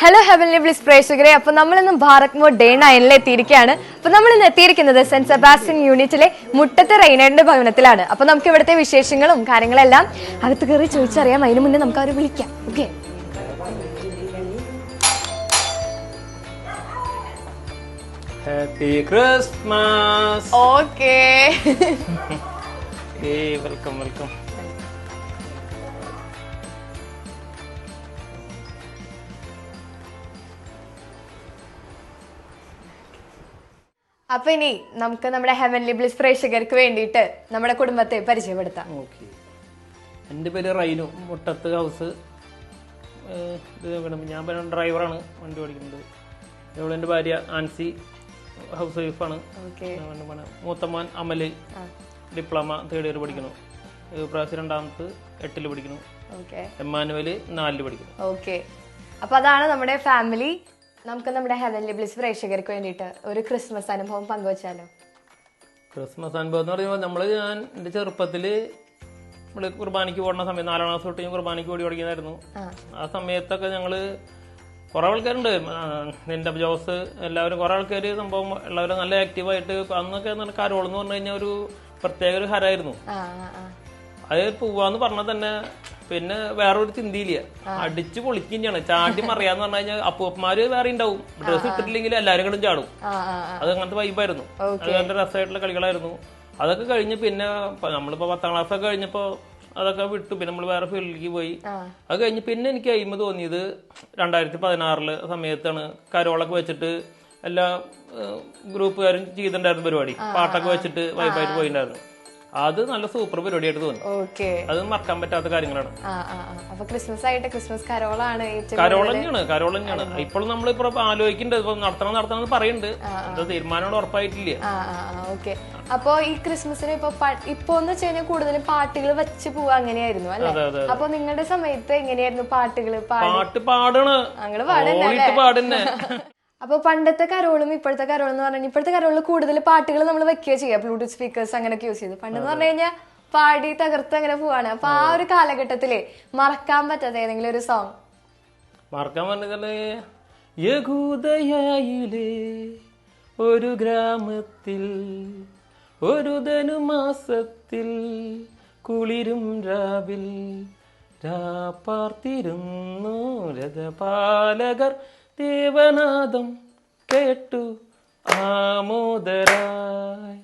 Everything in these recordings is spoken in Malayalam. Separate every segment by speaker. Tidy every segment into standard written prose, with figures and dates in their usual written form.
Speaker 1: ഹലോ ഹെവൻലി ബ്ലിസ് പ്രേക്ഷകരെ, അപ്പൊ നമ്മളിന്ന് ഭാരത് മോഡ് ഡേ 9 എത്തിയിരിക്കുകയാണ്. അപ്പൊ നമ്മൾ ഇന്ന് എത്തിയിരിക്കുന്നത് സെന്റ് സെബാസ്റ്റ്യൻ യൂണിറ്റിലെ മുട്ടത്തെ റെയ്നേഡിന്റെ ഭവനത്തിലാണ്. അപ്പൊ നമുക്ക് ഇവിടുത്തെ വിശേഷങ്ങളും കാര്യങ്ങളെല്ലാം അകത്ത് കയറി ചോദിച്ചറിയാം. അതിനു മുന്നേ നമുക്ക് അവരെ വിളിക്കാം. Okay,
Speaker 2: happy Christmas.
Speaker 1: Okay.
Speaker 2: Welcome welcome.
Speaker 1: അപ്പൊ ഇനി നമുക്ക് നമ്മുടെ ഹെവൻലി ബ്ലിസ് പ്രേക്ഷകർക്ക് വേണ്ടിയിട്ട് നമ്മുടെ കുടുംബത്തെ പരിചയപ്പെടുത്താം.
Speaker 2: ഓക്കെ, എൻ്റെ പേര് റൈനു, മുട്ടത്ത് ഹൗസ്. ഞാൻ ഡ്രൈവറാണ്, വണ്ടി ഓടിക്കുന്നത്. ഇവിടെ എൻ്റെ ഭാര്യ ആൻസി ഹൗസ് വൈഫാണ്. മൂത്തമ്മൻ അമല് ഡിപ്ലോമ 3rd ഇയർ പഠിക്കുന്നു. പ്രാവശ്യം 8th പഠിക്കുന്നു. എമ്മാനുവല് 4th പഠിക്കുന്നു.
Speaker 1: ഓക്കെ, അപ്പൊ അതാണ് നമ്മുടെ ഫാമിലി. നമുക്ക് നമ്മുടെ ഹെവൻലി ബ്ലിസ് പ്രേക്ഷകർക്ക് വേണ്ടിയിട്ട് ഒരു ക്രിസ്മസ് അനുഭവം പങ്കുവച്ചാലോ?
Speaker 2: ക്രിസ്മസ് അനുഭവം എന്ന് പറയുമ്പോൾ ഞാൻ എൻ്റെ ചെറുപ്പത്തില് നമ്മള് കുർബാനയ്ക്ക് പോകുന്ന സമയം 4ാം ക്ലാസ് തൊട്ട് ഞാൻ കുർബാനയ്ക്ക് ഓടി പഠിക്കുന്നതായിരുന്നു. ആ സമയത്തൊക്കെ ഞങ്ങള് കുറെ ആൾക്കാരുണ്ട്, നിന്റെ ജോസ്, എല്ലാവരും കുറെ ആൾക്കാർ സംഭവം എല്ലാവരും നല്ല ആക്റ്റീവായിട്ട്. അന്നൊക്കെ കരോൾ എന്ന് പറഞ്ഞു കഴിഞ്ഞാൽ ഒരു പ്രത്യേക ഒരു ഹരമായിരുന്നു. അത് പോവാന്ന് പറഞ്ഞാൽ തന്നെ പിന്നെ വേറൊരു ചിന്തയില്ല, അടിച്ചു പൊളിക്കുകയാണ്, ചാടി മറിയാന്ന് പറഞ്ഞു കഴിഞ്ഞാൽ അപ്പൂപ്പന്മാര് വേറെ ഉണ്ടാവും, ഡ്രസ്സ് ഇട്ടിട്ടില്ലെങ്കിൽ എല്ലാവരും കൂടെ ചാടും. അത് അങ്ങനത്തെ വൈബായിരുന്നു. അത് നല്ല രസമായിട്ടുള്ള കളികളായിരുന്നു. അതൊക്കെ കഴിഞ്ഞ് പിന്നെ നമ്മളിപ്പോ 10ാം ക്ലാസ് ഒക്കെ കഴിഞ്ഞപ്പോ അതൊക്കെ വിട്ടു. പിന്നെ നമ്മൾ വേറെ ഫീൽഡിലേക്ക് പോയി. അത് കഴിഞ്ഞ് പിന്നെ എനിക്ക് അയിമ തോന്നിയത് 2016 സമയത്താണ്. കരോളൊക്കെ വെച്ചിട്ട് എല്ലാ ഗ്രൂപ്പുകാരും ചെയ്തിട്ടുണ്ടായിരുന്നു പരിപാടി, പാട്ടൊക്കെ വെച്ചിട്ട് വൈബായിട്ട് പോയിട്ടുണ്ടായിരുന്നു. അത് നല്ല സൂപ്പർ പരിപാടിയായിട്ട് തോന്നി. അത് മറക്കാൻ പറ്റാത്ത കാര്യങ്ങളാണ്.
Speaker 1: അപ്പൊ ക്രിസ്മസ് ആയിട്ട് ക്രിസ്മസ് കരോളാണ്,
Speaker 2: കരോൾ തന്നെയാണ് ഇപ്പോഴും നമ്മളിപ്പോ ആലോചിക്കുന്നുണ്ട്. നടത്തണം പറയുന്നുണ്ട്, എന്താ തീരുമാനം ഉറപ്പായിട്ടില്ല.
Speaker 1: ഓക്കെ, അപ്പൊ ഈ ക്രിസ്മസിന് ഇപ്പൊ എന്ന് വെച്ച് കഴിഞ്ഞാൽ കൂടുതലും പാട്ടുകൾ വെച്ച് പോവാ, അങ്ങനെയായിരുന്നു അല്ലെ? അപ്പൊ നിങ്ങളുടെ സമയത്ത് എങ്ങനെയായിരുന്നു പാട്ടുകൾ?
Speaker 2: പാട്ട് പാടണ്, പാടുന്നേ.
Speaker 1: അപ്പൊ പണ്ടത്തെ കരോളും ഇപ്പോഴത്തെ കരോളും എന്ന് പറഞ്ഞാൽ ഇപ്പോഴത്തെ കരോളിൽ കൂടുതൽ പാട്ടുകൾ നമ്മൾ വെക്കുക ചെയ്യാം, ബ്ലൂടൂത്ത് സ്പീക്കേഴ്സ് അങ്ങനെയൊക്കെ യൂസ് ചെയ്ത്. പണ്ടെന്ന് പറഞ്ഞു കഴിഞ്ഞാൽ പാടി തകർത്ത് അങ്ങനെ പോവാണ്. അപ്പൊ ആ ഒരു കാലഘട്ടത്തില് മറക്കാൻ പറ്റാത്ത ഏതെങ്കിലും ഒരു സോങ്?
Speaker 2: മറക്കാൻ പറഞ്ഞ യഹൂദയിലെ ഒരു ഗ്രാമത്തിൽ ഒരു ധനുമാസത്തിൽ കുളിരും രാവിൽ രാപ്പാർത്തിരുന്നു രഥപാലകർ ദേവനാദം കേട്ടു ആമോദരായി.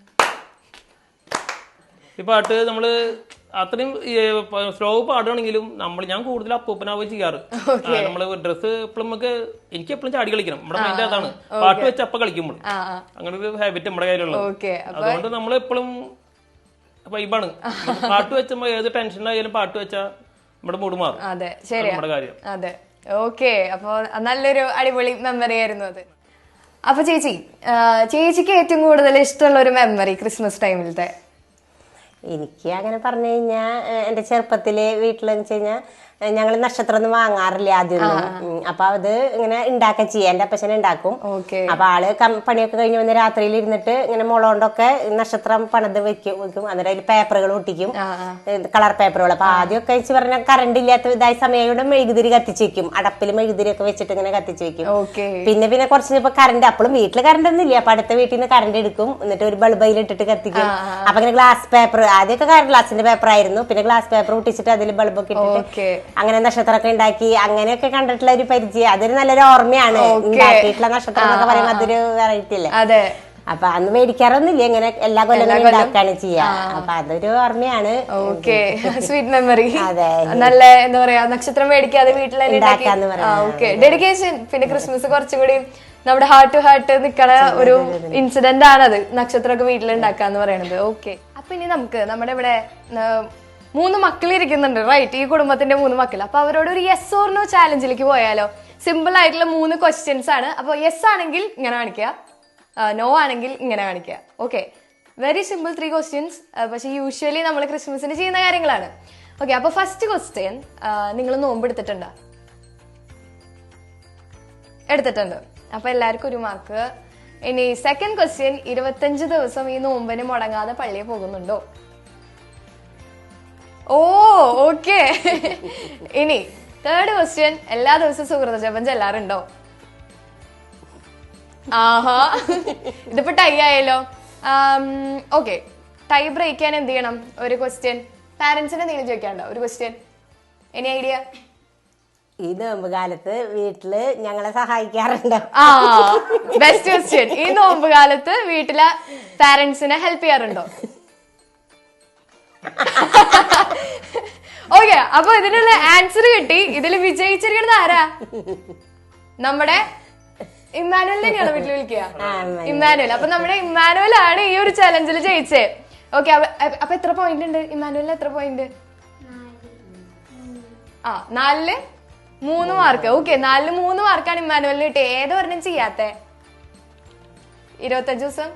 Speaker 2: ഈ പാട്ട് നമ്മള് അത്രയും സ്ലോ പാടുകയാണെങ്കിലും ഞാൻ കൂടുതൽ അപ്പൂപ്പനാവുക ചെയ്യാറ്. നമ്മള് ഡ്രസ്സ് എപ്പോഴും എനിക്ക് എപ്പോഴും ചാടി കളിക്കണം, നമ്മുടെ മൈൻഡ് അതാണ്. പാട്ട് വെച്ച് അപ്പൊ കളിക്കുമ്പോൾ അങ്ങനെ ഒരു ഹാബിറ്റ് നമ്മുടെ കയ്യിലുള്ളത്. അതുകൊണ്ട് നമ്മളെപ്പോഴും വൈബാണ്. പാട്ട് വെച്ചുമ്പോ ഏത് ടെൻഷനായാലും പാട്ട് വെച്ചാൽ നമ്മുടെ മൂഡ് മാറും. നമ്മുടെ കാര്യം.
Speaker 1: അതെ, ഓക്കെ. അപ്പൊ നല്ലൊരു അടിപൊളി മെമ്മറി ആയിരുന്നു അത്. അപ്പൊ ചേച്ചിക്ക് ഏറ്റവും കൂടുതൽ ഇഷ്ടമുള്ള ഒരു മെമ്മറി ക്രിസ്മസ് ടൈമിലത്തെ?
Speaker 3: എനിക്ക് അങ്ങനെ പറഞ്ഞു കഴിഞ്ഞാൽ എന്റെ ചെറുപ്പത്തില് വീട്ടിലെന്ന് വെച്ച് കഴിഞ്ഞാൽ ഞങ്ങൾ നക്ഷത്രം ഒന്നും വാങ്ങാറില്ല ആദ്യമൊന്നും. അപ്പൊ അത് ഇങ്ങനെ ഉണ്ടാക്കാൻ ചെയ്യാം, എന്റെ അപ്പച്ചനെ ഉണ്ടാക്കും. അപ്പൊ ആള് പണിയൊക്കെ കഴിഞ്ഞ് വന്ന് രാത്രിയിൽ ഇരുന്നിട്ട് ഇങ്ങനെ മുളകൊണ്ടൊക്കെ നക്ഷത്രം പണിത് വെക്കും. അന്നേരം അതിൽ പേപ്പറുകൾ ഒട്ടിക്കും, കളർ പേപ്പറുകൾ. അപ്പൊ ആദ്യമൊക്കെ വെച്ച് പറഞ്ഞാൽ കറണ്ട് ഇല്ലാത്ത ഇതായ സമയം മെഴുകുതിരി കത്തിച്ച് വെക്കും, അടപ്പിൽ മെഴുകുതിരി ഒക്കെ വെച്ചിട്ട് ഇങ്ങനെ കത്തിച്ച് വെക്കും. പിന്നെ കുറച്ച് ഇപ്പൊ കറണ്ട്, അപ്പോഴും വീട്ടിൽ കറണ്ട് ഒന്നും ഇല്ല. അപ്പൊ അടുത്ത വീട്ടിൽ നിന്ന് കറണ്ട് എടുക്കും, എന്നിട്ട് ഒരു ബൾബയിൽ ഇട്ടിട്ട് കത്തിക്കും. അപ്പൊ ഇങ്ങനെ ഗ്ലാസ് പേപ്പർ, ആദ്യമൊക്കെ ഗ്ലാസിന്റെ പേപ്പർ ആയിരുന്നു, പിന്നെ ഗ്ലാസ് പേപ്പർ ഒട്ടിച്ചിട്ട് അതിൽ ബൾബൊക്കെ ഇട്ടിട്ട് അങ്ങനെ നക്ഷത്രമൊക്കെ ഉണ്ടാക്കി അങ്ങനെയൊക്കെ കണ്ടിട്ടുള്ള ഒരു പരിചയം. അതൊരു നല്ലൊരു ഓർമ്മയാണ്. ഉണ്ടാക്കിയിട്ടുള്ള നക്ഷത്രം എന്നൊക്കെ പറയുമ്പോൾ അതൊരു വെറൈറ്റി അല്ലേ. അപ്പൊ അന്ന് മേടിക്കാറൊന്നുമില്ല, ഇങ്ങനെ എല്ലാ കൊല്ലങ്ങളും ഉണ്ടാക്കാണ് ചെയ്യാ. അപ്പൊ അതൊരു ഓർമ്മയാണ്.
Speaker 1: Sweet memory.
Speaker 3: അതെ,
Speaker 1: നല്ല എന്താ പറയാ, നക്ഷത്രം മേടിക്കാതെ വീട്ടിൽ ഡെഡിക്കേഷൻ. പിന്നെ ക്രിസ്മസ് കുറച്ചും കൂടി നമ്മുടെ ഹാർട്ട് ടു ഹാർട്ട് നിക്കണ ഒരു ഇൻസിഡന്റ് ആണത്, നക്ഷത്രമൊക്കെ വീട്ടിലുണ്ടാക്കാന്ന് പറയുന്നത്. ഓക്കെ, അപ്പൊ ഇനി നമുക്ക് നമ്മുടെ ഇവിടെ 3 മക്കൾ ഇരിക്കുന്നുണ്ട്, റൈറ്റ്? ഈ കുടുംബത്തിന്റെ 3 മക്കൾ. അപ്പൊ അവരോട് ഒരു യെസ് ഓർ നോ ചാലഞ്ചിലേക്ക് പോയാലോ? സിമ്പിൾ ആയിട്ടുള്ള 3 ക്വസ്റ്റ്യൻസ് ആണ്. അപ്പൊ യെസ് ആണെങ്കിൽ ഇങ്ങനെ കാണിക്കുക, നോ ആണെങ്കിൽ ഇങ്ങനെ കാണിക്കുക. Okay, very simple 3 questions. പക്ഷെ യൂഷ്വലി നമ്മൾ ക്രിസ്മസിന് ചെയ്യുന്ന കാര്യങ്ങളാണ്. ഓക്കെ, അപ്പൊ ഫസ്റ്റ് ക്വസ്റ്റ്യൻ, നിങ്ങൾ നോമ്പ് എടുത്തിട്ടുണ്ട്? അപ്പൊ എല്ലാവർക്കും 1 മാർക്ക്. ഇനി സെക്കൻഡ് ക്വസ്റ്റ്യൻ, 25 ദിവസം ഈ നോമ്പിന് മുടങ്ങാതെ പള്ളിയിൽ പോകുന്നുണ്ടോ? ഓ, ഓക്കെ. ഇനി തേർഡ് ക്വസ്റ്റ്യൻ, എല്ലാ ദിവസവും സുഹൃത ജപം ചെല്ലാറുണ്ടോ? ആഹാ, ഇതിപ്പോ ടൈ ആയല്ലോ. ഓക്കെ, ടൈ ബ്രേക്ക് ചെയ്യാൻ എന്ത് ചെയ്യണം? ഒരു ക്വസ്റ്റ്യൻ പാരന്റ്സിനെ എന്തെങ്കിലും ചോദിക്കാണ്ടോ? ഒരു ക്വസ്റ്റ്യൻ, എനി ഐഡിയ?
Speaker 3: ഈ നോമ്പ് കാലത്ത് വീട്ടില് ഞങ്ങളെ സഹായിക്കാറുണ്ടോ?
Speaker 1: ആ, ബെസ്റ്റ് ക്വസ്റ്റ്യൻ. ഈ നോമ്പ് കാലത്ത് വീട്ടിലെ പാരന്റ്സിനെ ഹെൽപ്പ് ചെയ്യാറുണ്ടോ? ഓക്കെ, അപ്പൊ ഇതിനുള്ള ആൻസർ കിട്ടി. ഇതിൽ വിജയിച്ചിരിക്കുന്നത് ആരാ? നമ്മുടെ ഇമ്മാനുവൽ തന്നെയാണ് വീട്ടിൽ വിളിക്കുക. ഇമ്മാനുവൽ. അപ്പൊ നമ്മുടെ ഇമ്മാനുവൽ ആണ് ഈ ഒരു ചലഞ്ചിൽ ജയിച്ചേ. ഓക്കെ, അപ്പൊ എത്ര പോയിന്റ് ഉണ്ട് ഇമ്മാനുവലിന്? എത്ര പോയിന്റ്? 4-ല് 3 മാർക്ക്. ഓക്കെ, 4-ല് 3 മാർക്കാണ് ഇമ്മാനുവലിന് കിട്ടിയത്. ഏത് പറഞ്ഞും ചെയ്യാത്തെ? 25 ദിവസം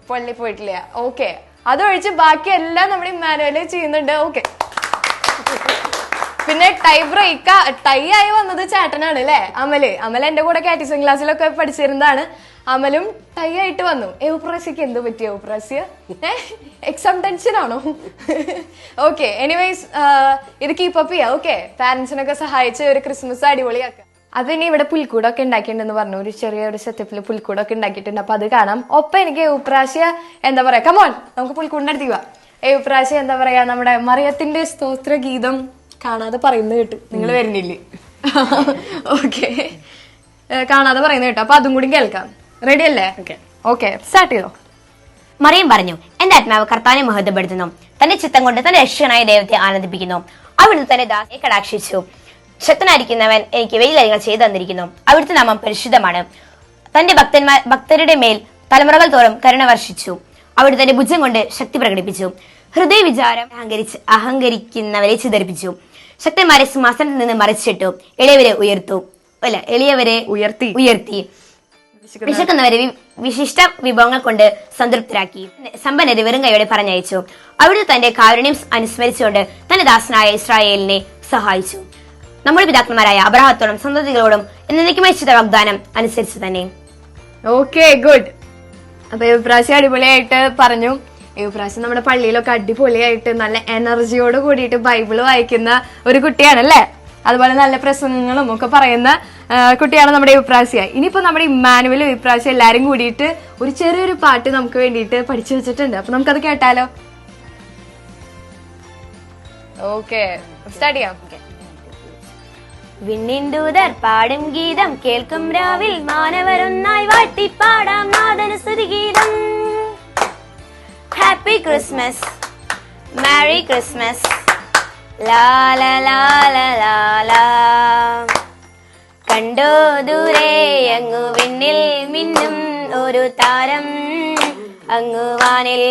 Speaker 1: പള്ളി പോയിട്ടില്ല. ഓക്കെ, അതൊഴിച്ച് ബാക്കി എല്ലാം നമ്മുടെ ഇമ്മാനുവല് ചെയ്യുന്നുണ്ട്. ഓക്കെ, പിന്നെ ടൈ ആയി വന്നത് ചേട്ടനാണ് അല്ലെ? അമൽ എന്റെ കൂടെ കാറ്റിസം ക്ലാസ്സിലൊക്കെ പഠിച്ചിരുന്നതാണ്. അമലും ടൈ ആയിട്ട് വന്നു. എവുപ്രാസ്യക്ക് എന്ത് പറ്റിയ? എവുപ്രാസ്യ എക്സാം ടെൻഷൻ ആണോ? ഓക്കെ, എനിവേസ് ഇത് കീപ്പപ്പ് ചെയ്യാം. ഓക്കെ, പാരന്റ്സിനൊക്കെ സഹായിച്ച് ഒരു ക്രിസ്മസ് അടിപൊളിയാക്കാം. അപ്പൊ ഇനി ഇവിടെ പുൽക്കൂടൊക്കെ ഉണ്ടാക്കിയിട്ടുണ്ടെന്ന് പറഞ്ഞു. ഒരു ചെറിയൊരു സെറ്റപ്പിൽ പുൽക്കൂടൊക്കെ ഉണ്ടാക്കിയിട്ടുണ്ട്. അപ്പൊ അത് കാണാം. ഒപ്പം എനിക്ക് എവുപ്രാസ്യ എന്താ പറയാ, കമോൺ നമുക്ക് പുൽക്കൂടിന്റെ അടുത്തേക്ക് പോവാം. എവുപ്രാസ്യ എന്താ പറയാ, നമ്മുടെ മറിയത്തിന്റെ സ്തോത്ര ഗീതം കാണാതെ പറയുന്നത് കേട്ടു. നിങ്ങൾ വരുന്നില്ലേ? ഓക്കെ, കാണാതെ പറയുന്നത് കേട്ടോ. അപ്പൊ അതും കൂടി കേൾക്കാം. റെഡി അല്ലേ? ഓക്കെ, സ്റ്റാർട്ട് ചെയ്തോ.
Speaker 4: മറിയം പറഞ്ഞു, എന്റെ ആത്മാവ് കർത്താവിനെ മഹത്വപ്പെടുത്തുന്നു. തന്റെ ചിത്തം കൊണ്ട് തന്റെ രക്ഷകനായ ദൈവത്തെ ആനന്ദിപ്പിക്കുന്നു. അവിടുന്ന് തന്റെ ദാസനെ കടാക്ഷിച്ചു. ശക്തനായിരിക്കുന്നവൻ എനിക്ക് വലിയ കാര്യങ്ങൾ ചെയ്തു തന്നിരിക്കുന്നു. അവിടുത്തെ നാമം പരിശുദ്ധമാണ്. തന്റെ ഭക്തരുടെ മേൽ തലമുറകൾ തോറും കരുണ വർഷിച്ചു. അവിടെ തന്റെ ഭുജം കൊണ്ട് ശക്തി പ്രകടിപ്പിച്ചു. ഹൃദയ വിചാരം അഹങ്കരിക്കുന്നവരെ ചിതറിപ്പിച്ചു. ശക്തന്മാരെ സിംഹാസനത്തിൽ നിന്ന് മറിച്ചിട്ടു. എളിയവരെ ഉയർത്തി വിശക്കുന്നവരെ വിശിഷ്ട വിഭവങ്ങൾ കൊണ്ട് സംതൃപ്തരാക്കി. സമ്പന്നരെ വെറും കൈയോടെ പറഞ്ഞയച്ചു. അവിടുന്ന് തന്റെ കാരുണ്യം അനുസ്മരിച്ചുകൊണ്ട് തന്റെ ദാസനായ ഇസ്രായേലിനെ സഹായിച്ചു. നമ്മുടെ പിതാക്കന്മാരായ അബ്രഹാത്തോടും സന്തതികളോടും എന്നേക്കുമായി ചെയ്ത വാഗ്ദാനം അനുസരിച്ച് തന്നെ.
Speaker 1: Okay, good. അപ്പൊ ഈ പ്രാവശ്യം അടിപൊളിയായിട്ട് പറഞ്ഞു. ഈ പ്രാവശ്യം നമ്മുടെ പള്ളിയിലൊക്കെ അടിപൊളിയായിട്ട് നല്ല എനർജിയോട് കൂടിയിട്ട് ബൈബിള് വായിക്കുന്ന ഒരു കുട്ടിയാണല്ലേ? അതുപോലെ നല്ല പ്രസംഗങ്ങളും ഒക്കെ പറയുന്ന കുട്ടിയാണ് നമ്മുടെ ഇപ്രാവശ്യ. ഇനിയിപ്പോ നമ്മുടെ ഇമ്മാനുവലും ഇപ്രാവശ്യം എല്ലാരും കൂടിയിട്ട് ഒരു ചെറിയൊരു പാട്ട് നമുക്ക് വേണ്ടിയിട്ട് പഠിച്ചു വെച്ചിട്ടുണ്ട്. അപ്പൊ നമുക്കത് കേട്ടാലോ? ഓക്കെ, സ്റ്റാർട്ട് ചെയ്യാം.
Speaker 4: വിണ്ണിൻദൂതർ പാടും ഗീതം കേൾക്കും രാവിൽ മാനവരൊന്നായി വാട്ടിപ്പാടാം നാദന സ്തുതിഗീതം. ഹാപ്പി ക്രിസ്മസ്, മേരി ക്രിസ്മസ്, ലാ ലാ ലാ ലാ ലാ ലാ. കണ്ടോ ദൂരെ അങ്ങു വിണ്ണിൽ മിന്നും ഒരു താരം അങ്ങു വാനിൽ.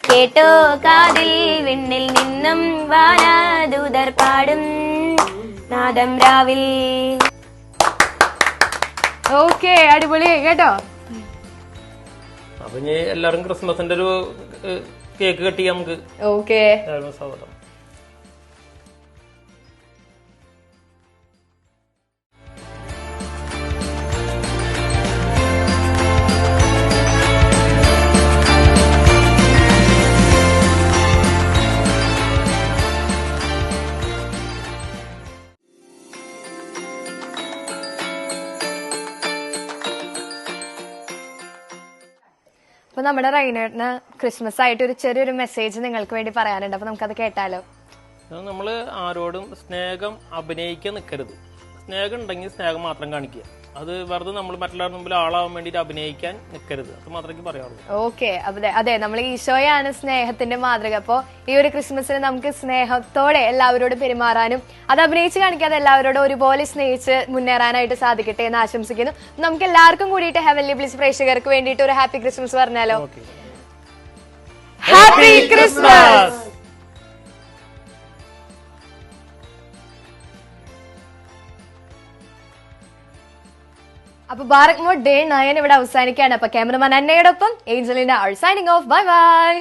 Speaker 4: കേട്ടോ കാതിൽ വിണ്ണിൽ നിന്നും വാനദൂതർ പാടും നാദം രാവിൽ.
Speaker 1: ഓക്കെ, അടിപൊളി കേട്ടോ.
Speaker 2: അപ്പൊ ഇനി എല്ലാരും ക്രിസ്മസിന്റെ ഒരു കേക്ക് കട്ട് ചെയ്യാം നമുക്ക്.
Speaker 1: ഓക്കെ,
Speaker 2: സ്വാഗതം.
Speaker 1: അപ്പൊ നമ്മുടെ റൈനേട്ടന് ക്രിസ്മസ് ആയിട്ട് ഒരു ചെറിയൊരു മെസ്സേജ് നിങ്ങൾക്ക് വേണ്ടി പറയാനുണ്ട്. അപ്പൊ നമുക്കത് കേട്ടാലോ?
Speaker 2: നമ്മള് ആരോടും സ്നേഹം അഭിനയിക്കാൻ നിൽക്കരുത്. സ്നേഹം ഉണ്ടെങ്കിൽ സ്നേഹം മാത്രം കാണിക്കുക. അത് വെറുതെ നമ്മൾ മറ്റുള്ളവരുടെ മുമ്പിൽ ആളാവാൻ വേണ്ടിട്ട് അഭിനയിക്കാൻ നിൽക്കരുത്. അത് മാത്രമേ പറയാറുള്ളൂ.
Speaker 1: ഓക്കെ, അതെ, നമ്മൾ ഈശോയാണ് സ്നേഹത്തിന്റെ മാതൃക. അപ്പൊ ഈ ഒരു ക്രിസ്മസിന് നമുക്ക് സ്നേഹത്തോടെ എല്ലാവരോടും പെരുമാറാനും അത് അഭിനയിച്ച് കാണിക്കാതെ എല്ലാവരോടും ഒരുപോലെ സ്നേഹിച്ച് മുന്നേറാനായിട്ട് സാധിക്കട്ടെ എന്ന് ആശംസിക്കുന്നു. നമുക്ക് എല്ലാവർക്കും കൂടിയിട്ട് ഹെവൻലി ബ്ലിസ് പ്രേക്ഷകർക്ക് വേണ്ടിയിട്ട് ഒരു ഹാപ്പി ക്രിസ്മസ് പറഞ്ഞാലോ? Happy Christmas. അപ്പൊ ബാറക് മോഡ് ഡേ 9 ഇവിടെ അവസാനിക്കുകയാണ്. അപ്പൊ ക്യാമറമാൻ അന്നയോടൊപ്പം Angelina are signing off. Bye by.